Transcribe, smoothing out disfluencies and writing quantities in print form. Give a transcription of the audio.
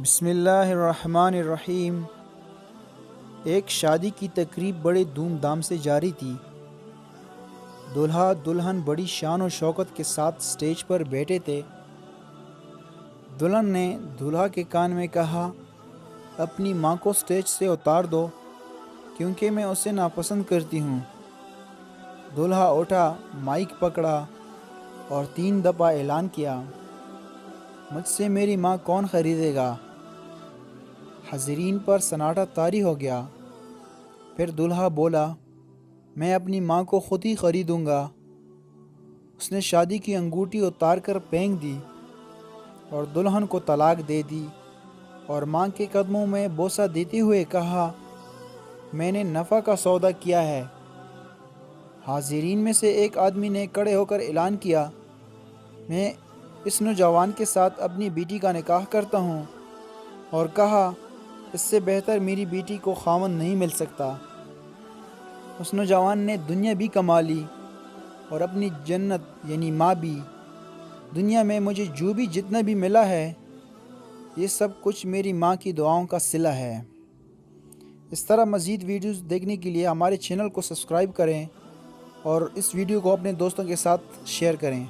بسم اللہ الرحمن الرحیم۔ ایک شادی کی تقریب بڑے دھوم دھام سے جاری تھی۔ دولہا دلہن بڑی شان و شوکت کے ساتھ سٹیج پر بیٹھے تھے۔ دلہن نے دولہا کے کان میں کہا، اپنی ماں کو سٹیج سے اتار دو کیونکہ میں اسے ناپسند کرتی ہوں۔ دولہا اٹھا، مائک پکڑا اور 3 دفعہ اعلان کیا، مجھ سے میری ماں کون خریدے گا؟ حاضرین پر سناٹا طاری ہو گیا۔ پھر دولہا بولا، میں اپنی ماں کو خود ہی خریدوں گا۔ اس نے شادی کی انگوٹھی اتار کر پھینک دی اور دلہن کو طلاق دے دی اور ماں کے قدموں میں بوسہ دیتے ہوئے کہا، میں نے نفع کا سودا کیا ہے۔ حاضرین میں سے ایک آدمی نے کھڑے ہو کر اعلان کیا، میں اس نوجوان کے ساتھ اپنی بیٹی کا نکاح کرتا ہوں، اور کہا، اس سے بہتر میری بیٹی کو خاوند نہیں مل سکتا۔ اس نوجوان نے دنیا بھی کما لی اور اپنی جنت یعنی ماں بھی۔ دنیا میں مجھے جو بھی جتنا بھی ملا ہے، یہ سب کچھ میری ماں کی دعاؤں کا صلہ ہے۔ اس طرح مزید ویڈیوز دیکھنے کے لیے ہمارے چینل کو سبسکرائب کریں اور اس ویڈیو کو اپنے دوستوں کے ساتھ شیئر کریں۔